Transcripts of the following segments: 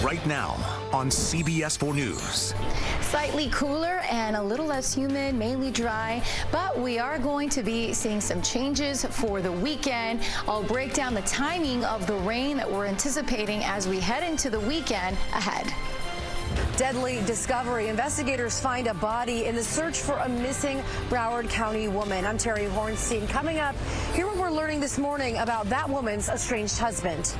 right now on CBS 4 News. Slightly cooler and a little less humid, mainly dry, but we are going to be seeing some changes for the weekend. I'll break down the timing of the rain that we're anticipating as we head into the weekend ahead. Deadly discovery. Investigators find a body in the search for a missing Broward County woman. I'm Terry Hornstein. Coming up, here what we're learning this morning about that woman's estranged husband.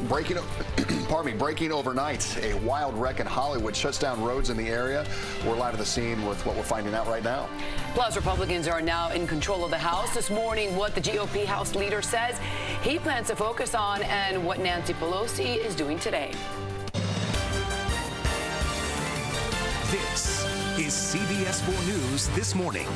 Breaking overnight, a wild wreck in Hollywood shuts down roads in the area. We're live at the scene with what we're finding out right now. Plus, Republicans are now in control of the House. This morning, what the GOP House leader says he plans to focus on and what Nancy Pelosi is doing today. This is CBS 4 News This Morning.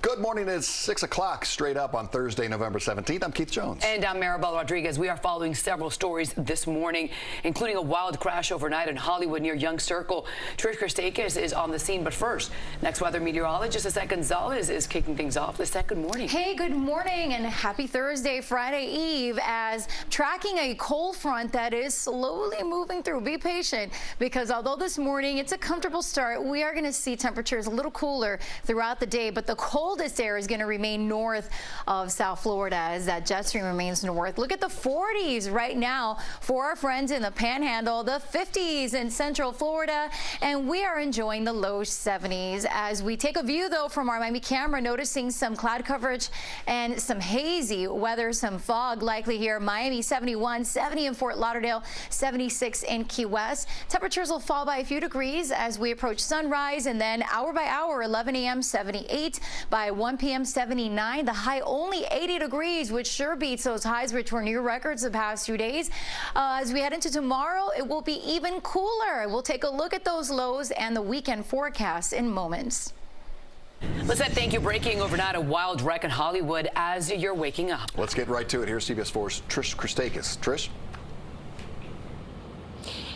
Good morning. It's 6 o'clock straight up on Thursday, November 17th. I'm Keith Jones. And I'm Maribel Rodriguez. We are following several stories this morning, including a wild crash overnight in Hollywood near Young Circle. Trish Christakis is on the scene. But first, next weather meteorologist Lisette Gonzalez is kicking things off. Lisette, good morning. Hey, good morning and happy Thursday, Friday Eve, as tracking a cold front that is slowly moving through. Be patient, because although this morning it's a comfortable start, we are going to see temperatures a little cooler throughout the day, but the coldest air is going to remain north of South Florida as that jet stream remains north. Look at the 40s right now for our friends in the Panhandle, the 50s in Central Florida, and we are enjoying the low 70s. As we take a view, though, from our Miami camera, noticing some cloud coverage and some hazy weather, some fog likely here. Miami 71, 70 in Fort Lauderdale, 76 in Key West. Temperatures will fall by a few degrees as we approach sunrise, and then hour by hour, 11 a.m. 78, by 1 p.m. 79. The high only 80 degrees, which sure beats those highs which were near records the past few days. As we head into tomorrow, it will be even cooler. We'll take a look at those lows and the weekend forecast in moments. Lisette, thank you. Breaking overnight, a wild wreck in Hollywood as you're waking up. Let's get right to it. Here's CBS 4's Trish Christakis. Trish?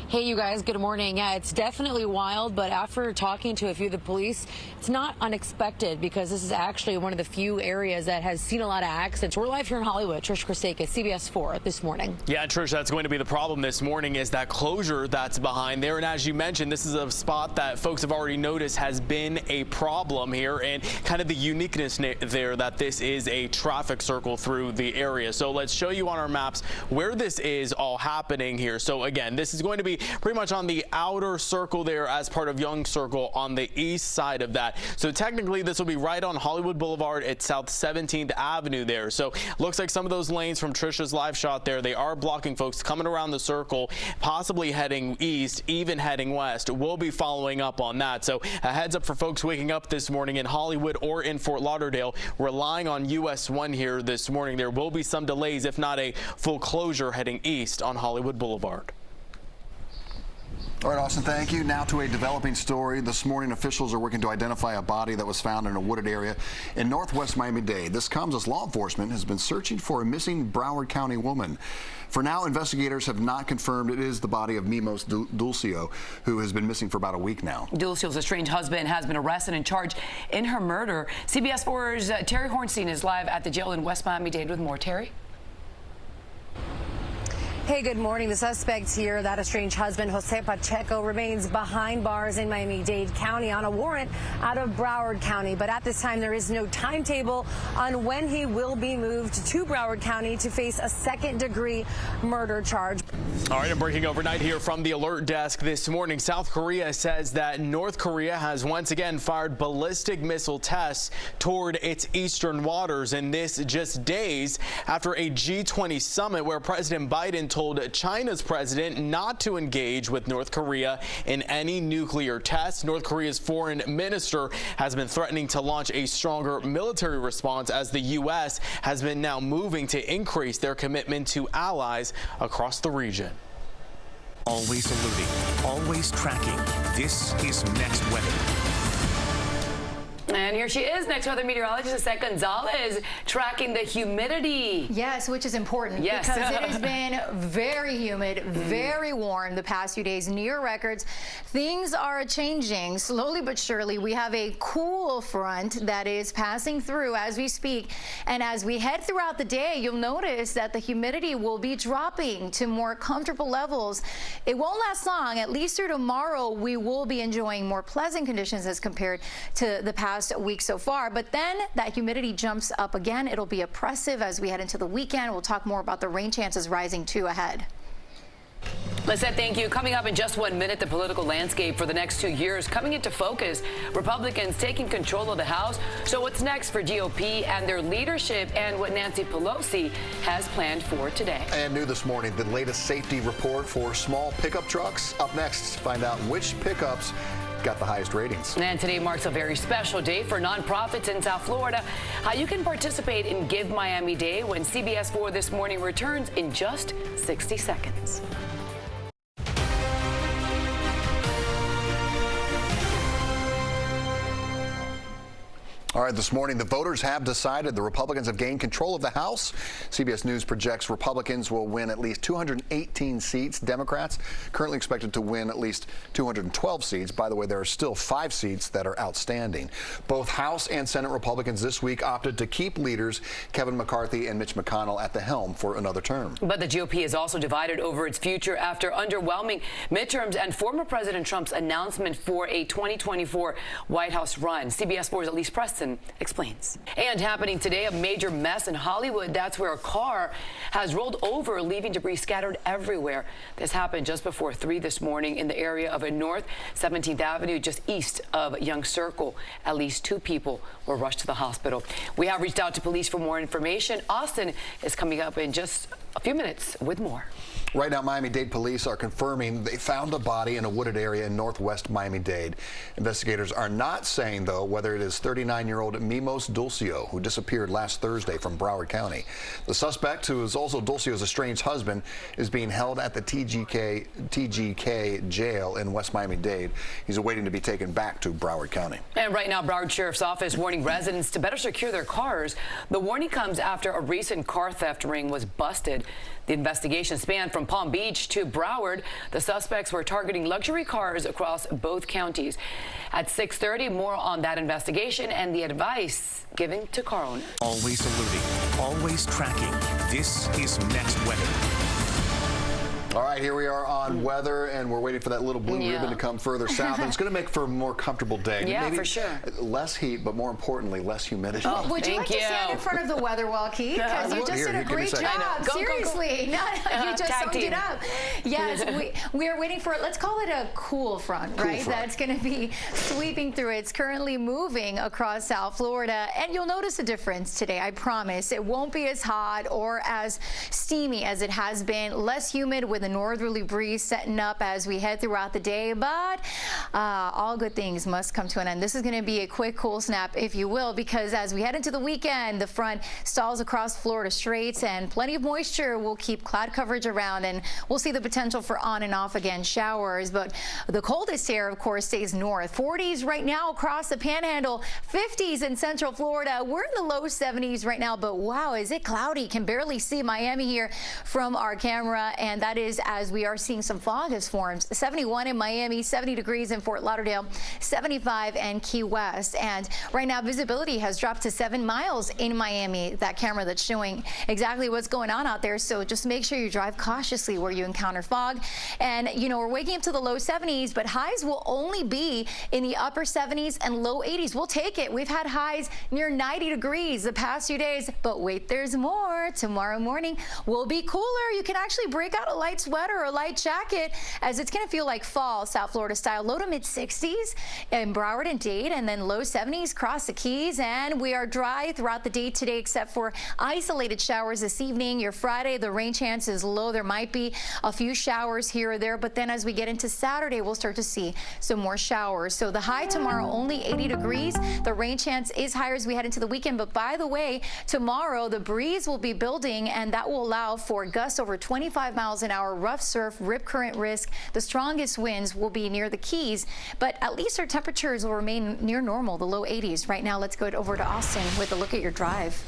Hey, you guys, good morning. Yeah, it's definitely wild, but after talking to a few of the police, it's not unexpected because this is actually one of the few areas that has seen a lot of accidents. We're live here in Hollywood. Trish Christakis, CBS 4 This Morning. Yeah, Trish, that's going to be the problem this morning is that closure that's behind there. And as you mentioned, this is a spot that folks have already noticed has been a problem here, and kind of the uniqueness there that this is a traffic circle through the area. So let's show you on our maps where this is all happening here. So again, this is going to be pretty much on the outer circle there as part of Young Circle on the east side of that. So technically this will be right on Hollywood Boulevard at South 17th Avenue there. So looks like some of those lanes from Trisha's live shot there, they are blocking folks coming around the circle, possibly heading east, even heading west. We'll be following up on that. So a heads up for folks waking up this morning in Hollywood or in Fort Lauderdale, relying on US 1 here this morning. There will be some delays, if not a full closure heading east on Hollywood Boulevard. All right, Austin, thank you. Now to a developing story. This morning, officials are working to identify a body that was found in a wooded area in northwest Miami-Dade. This comes as law enforcement has been searching for a missing Broward County woman. For now, investigators have not confirmed it is the body of Mimos Dulcio, who has been missing for about a week now. Dulcio's estranged husband has been arrested and charged in her murder. CBS 4's Terry Hornstein is live at the jail in West Miami-Dade with more. Terry? Hey, good morning. The suspect here, that estranged husband, Jose Pacheco, remains behind bars in Miami-Dade County on a warrant out of Broward County. But at this time, there is no timetable on when he will be moved to Broward County to face a second-degree murder charge. All right, I'm breaking overnight here from the alert desk this morning. South Korea says that North Korea has once again fired ballistic missile tests toward its eastern waters, and this just days after a G20 summit where President Biden told China's president not to engage with North Korea in any nuclear tests. North Korea's foreign minister has been threatening to launch a stronger military response as the U.S. has been now moving to increase their commitment to allies across the region. Always alerting, always tracking. This is Next Weather. And here she is, next weather meteorologist, Seth Gonzalez, tracking the humidity. Yes, which is important Yes. because it has been very humid, very warm the past few days, near records. Things are changing slowly but surely. We have a cool front that is passing through as we speak. And as we head throughout the day, you'll notice that the humidity will be dropping to more comfortable levels. It won't last long. At least through tomorrow, we will be enjoying more pleasant conditions as compared to the past week so far. But then that humidity jumps up again. It'll be oppressive as we head into the weekend. We'll talk more about the rain chances rising too ahead. Lisette, thank you. Coming up in just 1 minute, the political landscape for the next 2 years coming into focus. Republicans taking control of the House. So what's next for GOP and their leadership, and what Nancy Pelosi has planned for today? And new this morning, the latest safety report for small pickup trucks. Up next, find out which pickups got the highest ratings. And today marks a very special day for nonprofits in South Florida. How you can participate in Give Miami Day when CBS 4 This Morning returns in just 60 seconds. All right, this morning, the voters have decided the Republicans have gained control of the House. CBS News projects Republicans will win at least 218 seats. Democrats currently expected to win at least 212 seats. By the way, there are still 5 seats that are outstanding. Both House and Senate Republicans this week opted to keep leaders Kevin McCarthy and Mitch McConnell at the helm for another term. But the GOP is also divided over its future after underwhelming midterms and former President Trump's announcement for a 2024 White House run. CBS 4's Elise Preston explains. And happening today, a major mess in Hollywood. That's where a car has rolled over, leaving debris scattered everywhere. This happened just before 3 this morning in the area of North 17th Avenue, just east of Young Circle. At least 2 people were rushed to the hospital. We have reached out to police for more information. Austin is coming up in just a few minutes with more. Right now, Miami-Dade police are confirming they found a body in a wooded area in northwest Miami-Dade. Investigators are not saying, though, whether it is 39-year-old Mimos Dulcio, who disappeared last Thursday from Broward County. The suspect, who is also Dulcio's estranged husband, is being held at the TGK jail in West Miami-Dade. He's awaiting to be taken back to Broward County. And right now, Broward Sheriff's Office warning residents to better secure their cars. The warning comes after a recent car theft ring was busted. The investigation spanned from Palm Beach to Broward. The suspects were targeting luxury cars across both counties. At 6:30, more on that investigation and the advice given to car owners. Always alerting, always tracking. This is Next Weather. All right, here we are on weather, and we're waiting for that little blue ribbon to come further south. And it's going to make for a more comfortable day. Yeah, maybe for sure. Less heat, but more importantly, less humidity. Oh, would you like to stand in front of the weather wall, Keith? Because you just did a great job. Go, Seriously. go. You just summed it up. Yes, we are waiting for it. Let's call it a cool front, right? That's going to be sweeping through. It's currently moving across South Florida. And you'll notice a difference today, I promise. It won't be as hot or as steamy as it has been. Less humid with a northerly breeze setting up as we head throughout the day, but all good things must come to an end. This is going to be a quick cool snap, if you will, because as we head into the weekend, the front stalls across Florida Straits, and plenty of moisture will keep cloud coverage around, and we'll see the potential for on and off again showers. But the coldest air, of course, stays north. 40s right now across the Panhandle, 50s in Central Florida. We're in the low 70s right now, but wow, is it cloudy? Can barely see Miami here from our camera, and that is as we are seeing some fog has formed. 71 in Miami, 70 degrees in Fort Lauderdale, 75 in Key West. And right now visibility has dropped to 7 miles in Miami. That camera that's showing exactly what's going on out there. So just make sure you drive cautiously where you encounter fog. And you know, we're waking up to the low 70s, but highs will only be in the upper 70s and low 80s. We'll take it. We've had highs near 90 degrees the past few days, but wait, there's more. Tomorrow morning will be cooler. You can actually break out a light sweater or a light jacket, as it's going to feel like fall, South Florida style. Low to mid 60s in Broward and Dade, and then low 70s across the Keys. And we are dry throughout the day today, except for isolated showers this evening. Your Friday, the rain chance is low. There might be a few showers here or there, but then as we get into Saturday, we'll start to see some more showers. So the high tomorrow, only 80 degrees. The rain chance is higher as we head into the weekend. But by the way, tomorrow the breeze will be building, and that will allow for gusts over 25 miles an hour more rough surf, rip current risk. The strongest winds will be near the Keys, but at least our temperatures will remain near normal, the low 80s. Right now, let's go over to Austin with a look at your drive.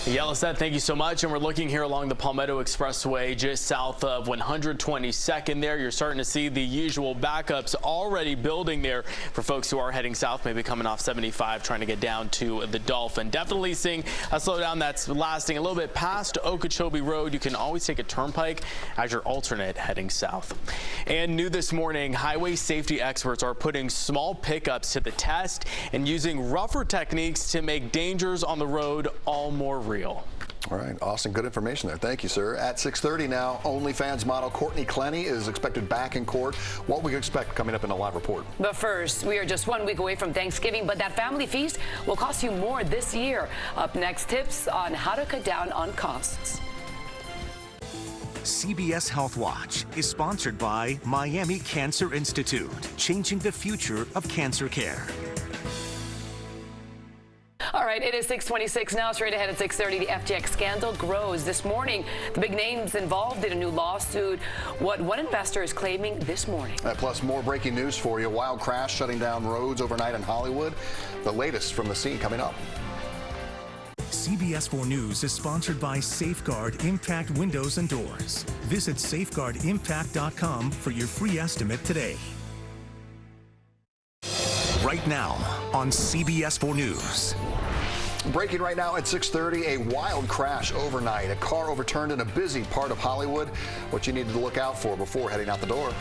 Yeah, Lisette, thank you so much. And we're looking here along the Palmetto Expressway, just south of 122nd there. You're starting to see the usual backups already building there for folks who are heading south, maybe coming off 75, trying to get down to the Dolphin. Definitely seeing a slowdown that's lasting a little bit past Okeechobee Road. You can always take a turnpike as your alternate heading south. And new this morning, highway safety experts are putting small pickups to the test and using rougher techniques to make dangers on the road all more real. All right, Austin, good information there. Thank you, sir. At 6:30 now, OnlyFans model Courtney Clenny is expected back in court. What we expect coming up in a live report. But first, we are just 1 week away from Thanksgiving, but that family feast will cost you more this year. Up next, tips on how to cut down on costs. CBS Health Watch is sponsored by Miami Cancer Institute, changing the future of cancer care. All right, it is 6:26 now. Straight ahead at 6:30, the FTX scandal grows. This morning, the big names involved in a new lawsuit. What one investor is claiming this morning. Plus, more breaking news for you. Wild crash shutting down roads overnight in Hollywood. The latest from the scene coming up. CBS 4 News is sponsored by Safeguard Impact Windows and Doors. Visit safeguardimpact.com for your free estimate today. Right now on CBS 4 News. Breaking right now at 6:30, a wild crash overnight. A car overturned in a busy part of Hollywood. What you need to look out for before heading out the door.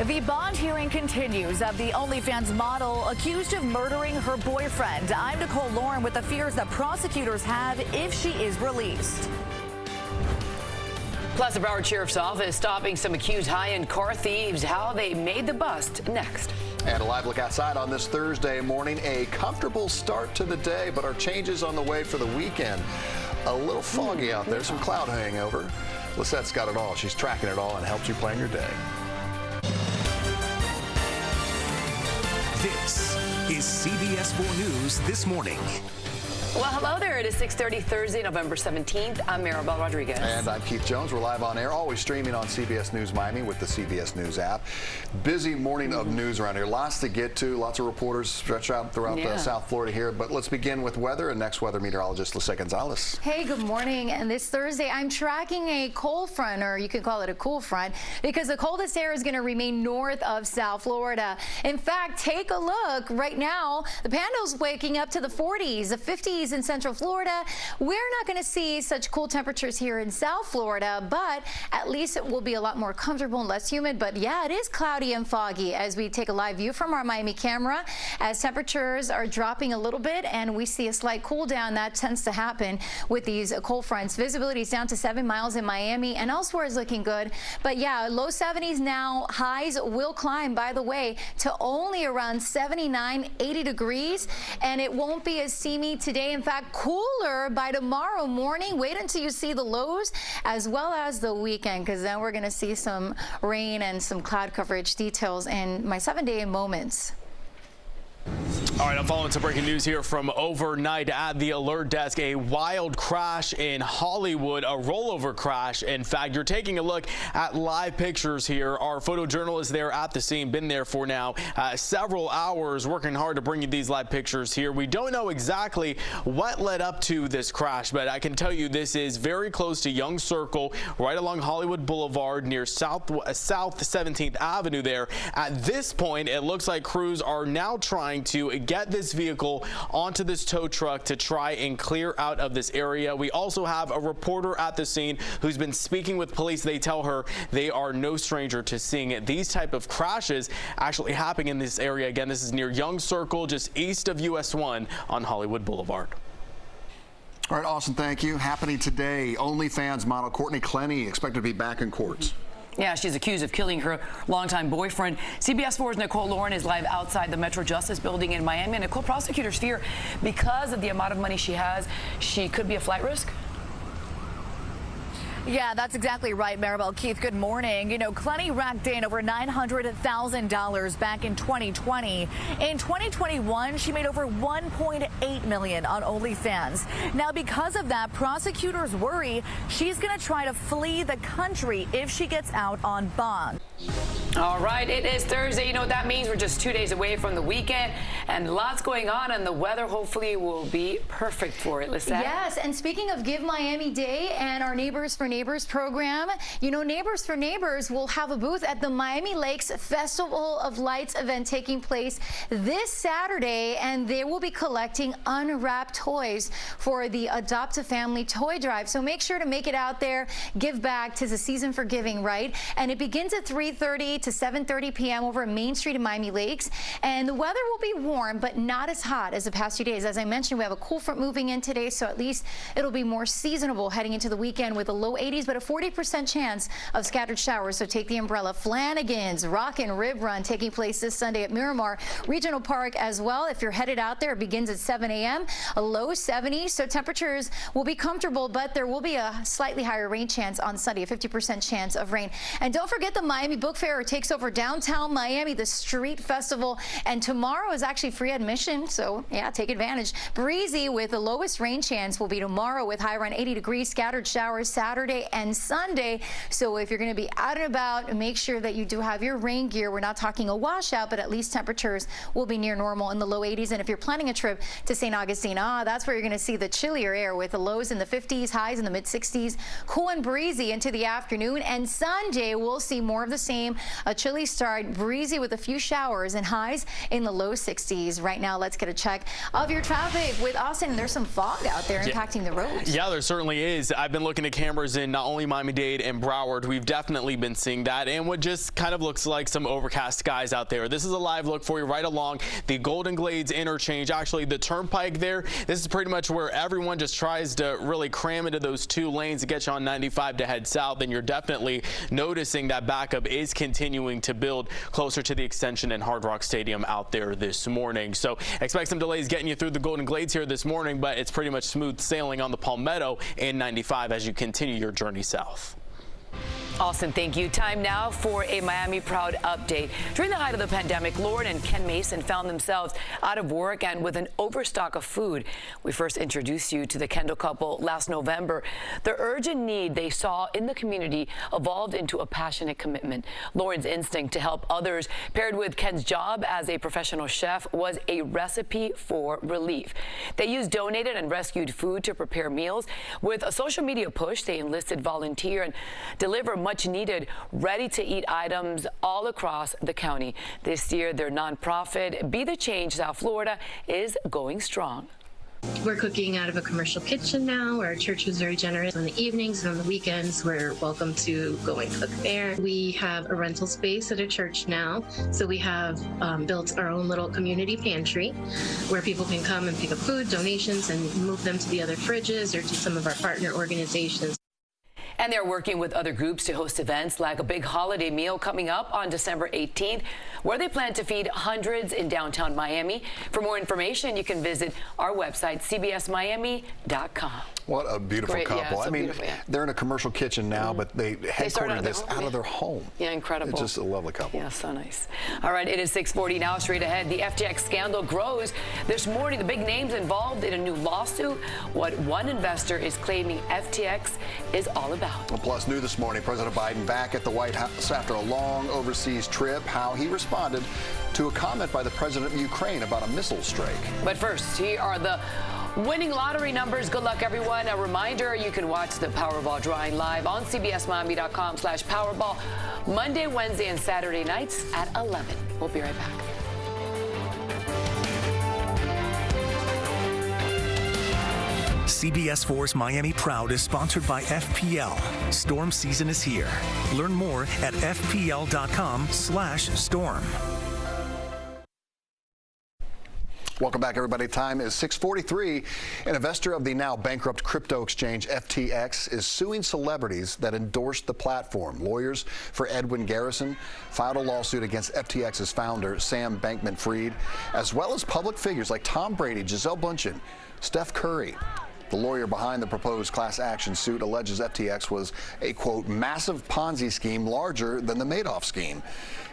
The bond hearing continues of the OnlyFans model accused of murdering her boyfriend. I'm Nicole Lauren with the fears that prosecutors have if she is released. Plus, the Broward Sheriff's Office stopping some accused high-end car thieves. How they made the bust next. And a live look outside on this Thursday morning. A comfortable start to the day, but our changes on the way for the weekend. A little foggy out there, some cloud hangover. Lisette's got it all. She's tracking it all and helps you plan your day. This is CBS 4 News This Morning. Well, hello there. It is 6:30 Thursday, November 17th. I'm Maribel Rodriguez. And I'm Keith Jones. We're live on air, always streaming on CBS News Miami with the CBS News app. Busy morning of news around here. Lots to get to. Lots of reporters stretch out throughout South Florida here. But let's begin with weather and next weather meteorologist Lisette Gonzalez. Hey, good morning. And this Thursday, I'm tracking a cold front, or you could call it a cool front, because the coldest air is going to remain north of South Florida. In fact, take a look. Right now, the Panhandle's waking up to the 40s, the 50s in Central Florida. We're not going to see such cool temperatures here in South Florida, but at least it will be a lot more comfortable and less humid. But yeah, it is cloudy and foggy as we take a live view from our Miami camera as temperatures are dropping a little bit and we see a slight cool down. That tends to happen with these cold fronts. Visibility is down to 7 miles in Miami and elsewhere is looking good. But yeah, low 70s now. Highs will climb, by the way, to only around 79, 80 degrees. And it won't be as steamy today. In fact, cooler by tomorrow morning. Wait until you see the lows as well as the weekend, because then we're going to see some rain and some cloud coverage details in my 7-day moments. All right, I'm following some breaking news here from overnight at the alert desk. A wild crash in Hollywood, a rollover crash. In fact, you're taking a look at live pictures here. Our photojournalist there at the scene, been there for now several hours, working hard to bring you these live pictures here. We don't know exactly what led up to this crash, but I can tell you this is very close to Young Circle, right along Hollywood Boulevard near South 17th Avenue there. At this point, it looks like crews are now trying to get this vehicle onto this tow truck to try and clear out of this area. We also have a reporter at the scene who's been speaking with police. They tell her they are no stranger to seeing these type of crashes actually happening in this area. Again, this is near Young Circle, just east of US 1 on Hollywood Boulevard. All right, Austin, thank you. Happening today, OnlyFans model Courtney Clenny expected to be back in court. Yeah, she's accused of killing her longtime boyfriend. CBS 4's Nicole Lauren is live outside the Metro Justice Building in Miami. And Nicole, prosecutors fear because of the amount of money she has, she could be a flight risk. Yeah, that's exactly right, Maribel. Keith, good morning. You know, Clenny racked in over $900,000 back in 2020. In 2021, she made over $1.8 million on OnlyFans. Now, because of that, prosecutors worry she's going to try to flee the country if she gets out on bond. All right, it is Thursday. You know what that means? We're just 2 days away from the weekend and lots going on, and the weather hopefully will be perfect for it. Listen. Yes, and speaking of Give Miami Day and our Neighbors for Neighbors program, you know, Neighbors for Neighbors will have a booth at the Miami Lakes Festival of Lights event taking place this Saturday, and they will be collecting unwrapped toys for the Adopt a Family toy drive. So make sure to make it out there, give back. 'Tis a season for giving, right? And it begins at 3:30 to 7:30 p.m. over Main Street in Miami Lakes, and the weather will be warm but not as hot as the past few days. As I mentioned, we have a cool front moving in today, so at least it'll be more seasonable heading into the weekend with a low 80s but a 40% chance of scattered showers, so take the umbrella. Flanagan's Rock and Rib Run taking place this Sunday at Miramar Regional Park as well. If you're headed out there, it begins at 7 a.m. a low 70s, so temperatures will be comfortable, but there will be a slightly higher rain chance on Sunday, a 50% chance of rain. And don't forget the Miami Book Fair takes over downtown Miami, the Street Festival, and tomorrow is actually free admission, so yeah, take advantage. Breezy with the lowest rain chance will be tomorrow with high around 80 degrees, scattered showers Saturday and Sunday. So if you're going to be out and about, make sure that you do have your rain gear. We're not talking a washout, but at least temperatures will be near normal in the low 80s. And if you're planning a trip to St. Augustine, that's where you're going to see the chillier air with the lows in the 50s, highs in the mid 60s, cool and breezy into the afternoon. And Sunday, we'll see more of the same. A chilly start, breezy with a few showers and highs in the low 60s. Right now, let's get a check of your traffic with Austin. There's some fog out there impacting the roads. Yeah, there certainly is. I've been looking at cameras in not only Miami-Dade and Broward. We've definitely been seeing that, and what just kind of looks like some overcast skies out there. This is a live look for you right along the Golden Glades interchange. Actually, the turnpike there, this is pretty much where everyone just tries to really cram into those two lanes to get you on 95 to head south, and you're definitely noticing that backup is continuing to build closer to the extension and Hard Rock Stadium out there this morning. So expect some delays getting you through the Golden Glades here this morning, but it's pretty much smooth sailing on the Palmetto and 95 as you continue your journey south. Austin, thank you. Time now for a Miami Proud update. During the height of the pandemic, Lauren and Ken Mason found themselves out of work and with an overstock of food. We first introduced you to the Kendall couple last November. The urgent need they saw in the community evolved into a passionate commitment. Lauren's instinct to help others, paired with Ken's job as a professional chef, was a recipe for relief. They used donated and rescued food to prepare meals. With a social media push, they enlisted volunteer and deliver much-needed, ready-to-eat items all across the county. This year, their nonprofit, Be the Change South Florida, is going strong. We're cooking out of a commercial kitchen now. Our church was very generous on the evenings and on the weekends. We're welcome to go and cook there. We have a rental space at a church now. So we have built our own little community pantry where people can come and pick up food, donations, and move them to the other fridges or to some of our partner organizations. And they're working with other groups to host events like a big holiday meal coming up on December 18th, where they plan to feed hundreds in downtown Miami. For more information, you can visit our website, cbsmiami.com. What a beautiful couple. Yeah, I mean, beautiful, yeah. They're in a commercial kitchen now, but they headquartered this out of their home. Yeah, incredible. It's just a lovely couple. Yeah, so nice. All right, it is 6:40 now. Straight ahead, the FTX scandal grows. This morning, the big names involved in a new lawsuit. What one investor is claiming FTX is all about. Well, plus, new this morning, President Biden back at the White House after a long overseas trip. How he responded to a comment by the president of Ukraine about a missile strike. But first, here are the winning lottery numbers. Good luck, everyone. A reminder, you can watch the Powerball drawing live on cbsmiami.com/Powerball Monday, Wednesday, and Saturday nights at 11. We'll be right back. CBS 4's Miami Proud is sponsored by FPL. Storm season is here. Learn more at fpl.com/storm. Welcome back, everybody. Time is 6:43. An investor of the now bankrupt crypto exchange FTX is suing celebrities that endorsed the platform. Lawyers for Edwin Garrison filed a lawsuit against FTX's founder, Sam Bankman-Fried, as well as public figures like Tom Brady, Gisele Bündchen, Steph Curry. The lawyer behind the proposed class action suit alleges FTX was a, quote, massive Ponzi scheme larger than the Madoff scheme.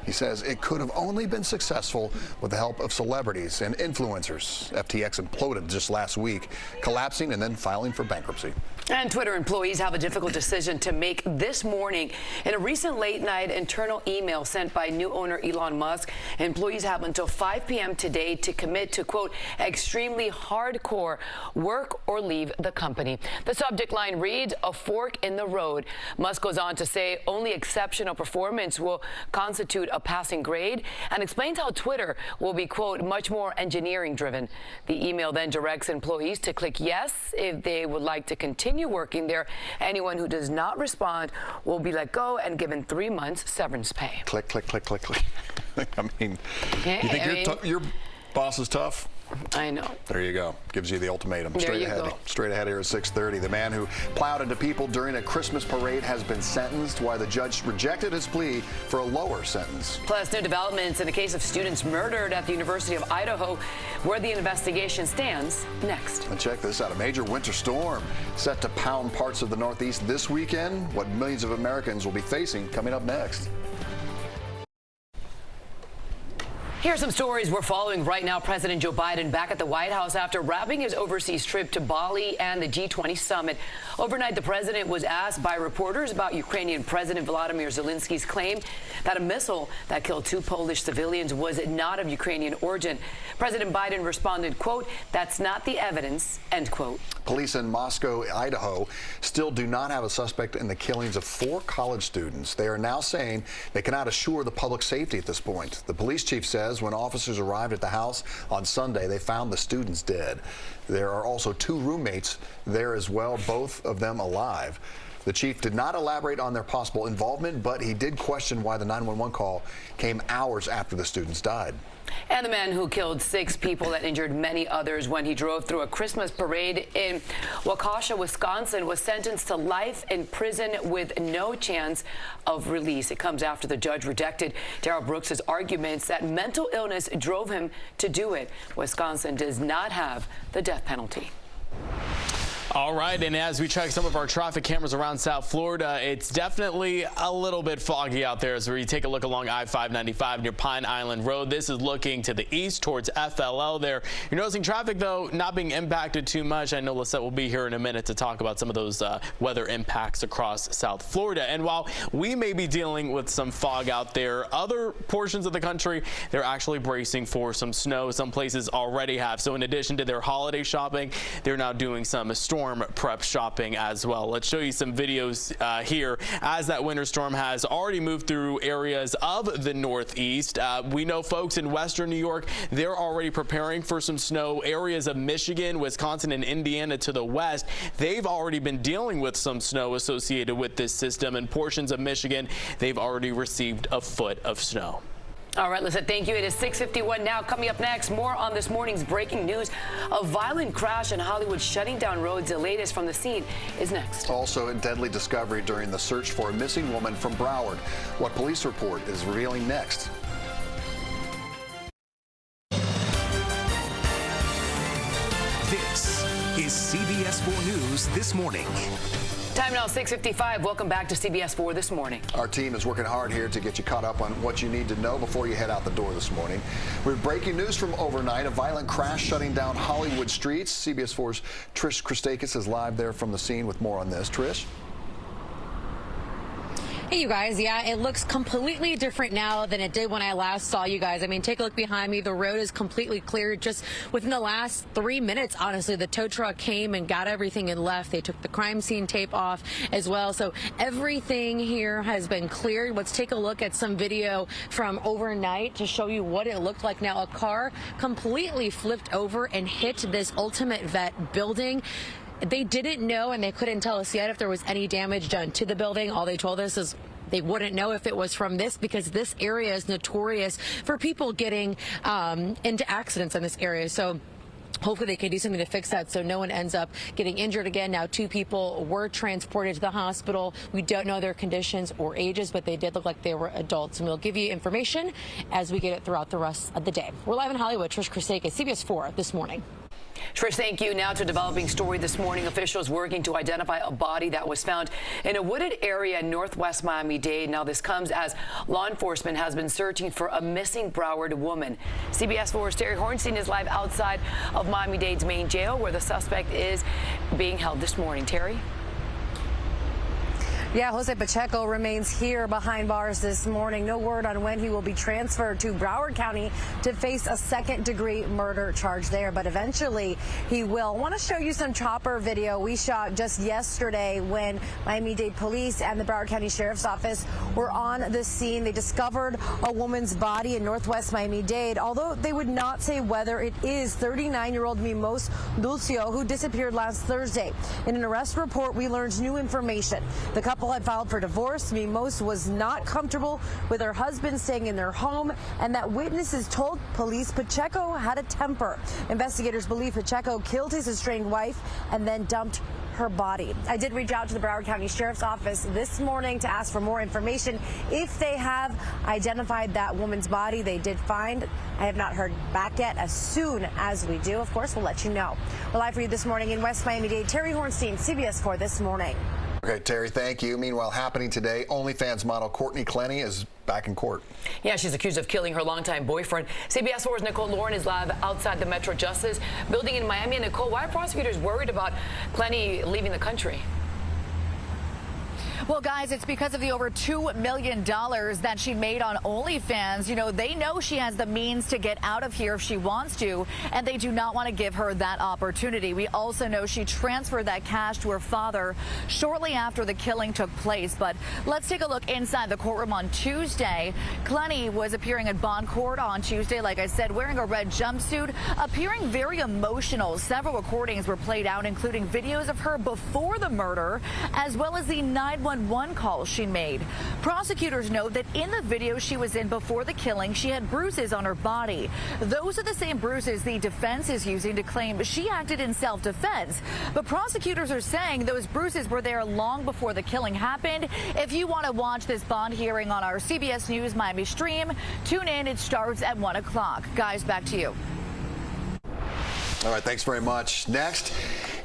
He says it could have only been successful with the help of celebrities and influencers. FTX imploded just last week, collapsing and then filing for bankruptcy. And Twitter employees have a difficult decision to make this morning. In a recent late-night internal email sent by new owner Elon Musk, employees have until 5 p.m. today to commit to, quote, extremely hardcore work or leave the company. The subject line reads, a fork in the road. Musk goes on to say only exceptional performance will constitute a passing grade, and explains how Twitter will be, quote, much more engineering-driven. The email then directs employees to click yes if they would like to continue working there. Anyone who does not respond will be let go and given 3 months severance pay. Click, click, click, click, click. I mean, okay, you think your boss is tough? I know. There you go. Gives you the ultimatum. There Straight you ahead. go. Straight ahead here at 6:30. The man who plowed into people during a Christmas parade has been sentenced, while the judge rejected his plea for a lower sentence. Plus, new developments in the case of students murdered at the University of Idaho, where the investigation stands next. And check this out. A major winter storm set to pound parts of the Northeast this weekend. What millions of Americans will be facing coming up next. Here are some stories we're following right now. President Joe Biden back at the White House after wrapping his overseas trip to Bali and the G20 summit. Overnight, the president was asked by reporters about Ukrainian President Volodymyr Zelensky's claim that a missile that killed 2 Polish civilians was not of Ukrainian origin. President Biden responded, quote, that's not the evidence, end quote. Police in Moscow, Idaho, still do not have a suspect in the killings of 4 college students. They are now saying they cannot assure the public safety at this point. The police chief says when officers arrived at the house on Sunday, they found the students dead. There are also 2 roommates there as well, both of them alive. The chief did not elaborate on their possible involvement, but he did question why the 911 call came hours after the students died. And the man who killed 6 people and injured many others when he drove through a Christmas parade in Waukesha, Wisconsin, was sentenced to life in prison with no chance of release. It comes after the judge rejected Darrell Brooks's arguments that mental illness drove him to do it. Wisconsin does not have the death penalty. All right, and as we check some of our traffic cameras around South Florida, it's definitely a little bit foggy out there as we take a look along I-595 near Pine Island Road. This is looking to the east towards FLL there. You're noticing traffic, though, not being impacted too much. I know Lisette will be here in a minute to talk about some of those weather impacts across South Florida. And while we may be dealing with some fog out there, other portions of the country, they're actually bracing for some snow. Some places already have. So in addition to their holiday shopping, they're now doing some storm prep shopping as well. Let's show you some videos here as that winter storm has already moved through areas of the Northeast. We know folks in western New York, they're already preparing for some snow. Areas of Michigan, Wisconsin, and Indiana to the west, they've already been dealing with some snow associated with this system. And portions of Michigan, they've already received a foot of snow. All right, Lisa, thank you. It is 6:51 now. Coming up next, more on this morning's breaking news. A violent crash in Hollywood shutting down roads. The latest from the scene is next. Also, a deadly discovery during the search for a missing woman from Broward. What police report is revealing next. This is CBS 4 News This Morning. Time now, 6:55. Welcome back to CBS 4 This Morning. Our team is working hard here to get you caught up on what you need to know before you head out the door this morning. We have breaking news from overnight. A violent crash shutting down Hollywood streets. CBS 4's Trish Christakis is live there from the scene with more on this. Trish? Hey, you guys. Yeah, it looks completely different now than it did when I last saw you guys. I mean, take a look behind me. The road is completely cleared. Just within the last 3 minutes, honestly, the tow truck came and got everything and left. They took the crime scene tape off as well. So everything here has been cleared. Let's take a look at some video from overnight to show you what it looked like. Now, a car completely flipped over and hit this Ultimate Vet building. They didn't know and they couldn't tell us yet if there was any damage done to the building. All they told us is they wouldn't know if it was from this because this area is notorious for people getting into accidents in this area. So hopefully they can do something to fix that so no one ends up getting injured again. Now, 2 people were transported to the hospital. We don't know their conditions or ages, but they did look like they were adults. And we'll give you information as we get it throughout the rest of the day. We're live in Hollywood. Trish Christakis, CBS 4 This Morning. Trish, thank you. Now to a developing story this morning. Officials working to identify a body that was found in a wooded area in northwest Miami-Dade. Now this comes as law enforcement has been searching for a missing Broward woman. CBS 4's Terry Hornstein is live outside of Miami-Dade's main jail where the suspect is being held this morning. Terry? Yeah, Jose Pacheco remains here behind bars this morning. No word on when he will be transferred to Broward County to face a second-degree murder charge there, but eventually he will. I want to show you some chopper video we shot just yesterday when Miami-Dade Police and the Broward County Sheriff's Office were on the scene. They discovered a woman's body in northwest Miami-Dade, although they would not say whether it is 39-year-old Mimos Dulcio, who disappeared last Thursday. In an arrest report, we learned new information. The couple had filed for divorce. Mimos was not comfortable with her husband staying in their home, and that witnesses told police Pacheco had a temper. Investigators believe Pacheco killed his estranged wife and then dumped her body. I did reach out to the Broward County Sheriff's Office this morning to ask for more information if they have identified that woman's body. They did find. I have not heard back yet. As soon as we do, of course, we'll let you know. We're live for you this morning in West Miami-Dade. Terry Hornstein, CBS 4 This Morning. Okay, Terry, thank you. Meanwhile, happening today, OnlyFans model Courtney Clenny is back in court. Yeah, she's accused of killing her longtime boyfriend. CBS 4's Nicole Lauren is live outside the Metro Justice building in Miami. And Nicole, why are prosecutors worried about Clenny leaving the country? Well, guys, it's because of the over $2 million that she made on OnlyFans. You know, they know she has the means to get out of here if she wants to, and they do not want to give her that opportunity. We also know she transferred that cash to her father shortly after the killing took place. But let's take a look inside the courtroom on Tuesday. Clenny was appearing at bond court on Tuesday, like I said, wearing a red jumpsuit, appearing very emotional. Several recordings were played out, including videos of her before the murder, as well as the 911 call she made. Prosecutors note that in the video she was in before the killing, she had bruises on her body. Those are the same bruises the defense is using to claim she acted in self-defense. But prosecutors are saying those bruises were there long before the killing happened. If you want to watch this bond hearing on our CBS News Miami stream, tune in. It starts at 1 o'clock. Guys, back to you. All right, thanks very much. Next,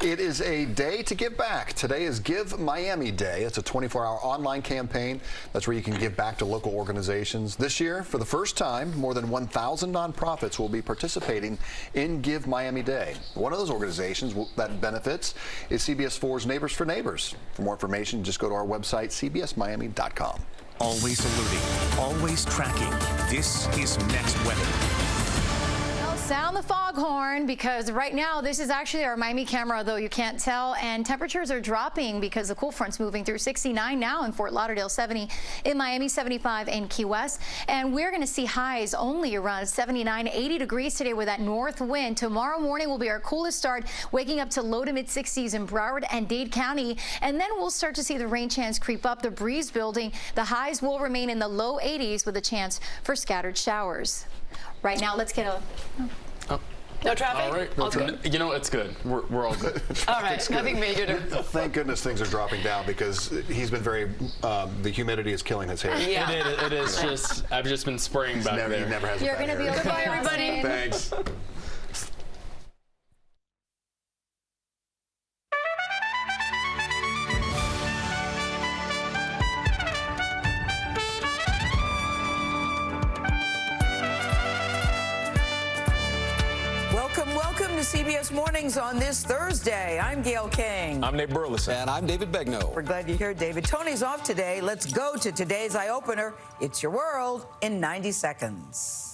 it is a day to give back. Today is Give Miami Day. It's a 24-hour online campaign. That's where you can give back to local organizations. This year, for the first time, more than 1,000 nonprofits will be participating in Give Miami Day. One of those organizations that benefits is CBS 4's Neighbors for Neighbors. For more information, just go to our website, cbsmiami.com. Always alerting, always tracking. This is Next Weather. Sound the foghorn, because right now this is actually our Miami camera, though you can't tell, and temperatures are dropping because the cool front's moving through. 69 now in Fort Lauderdale, 70 in Miami, 75 in Key West, and we're going to see highs only around 79, 80 degrees today with that north wind. Tomorrow morning will be our coolest start, waking up to low to mid 60s in Broward and Dade County, and then we'll start to see the rain chance creep up, the breeze building. The highs will remain in the low 80s with a chance for scattered showers. Right now, let's get a... No traffic? All right. All good? You know, it's good. We're all good. All right. Nothing major. Thank goodness things are dropping down, because he's been very, the humidity is killing his hair. Yeah. It is just, I've just been spraying back there. He never has a You're bad going to be hair. able to buy everybody. Thanks. Welcome to CBS Mornings on this Thursday. I'm Gail King. I'm Nate Burleson. And I'm David Begnaud. We're glad you're here, David. Tony's off today. Let's go to today's eye-opener. It's your world in 90 seconds.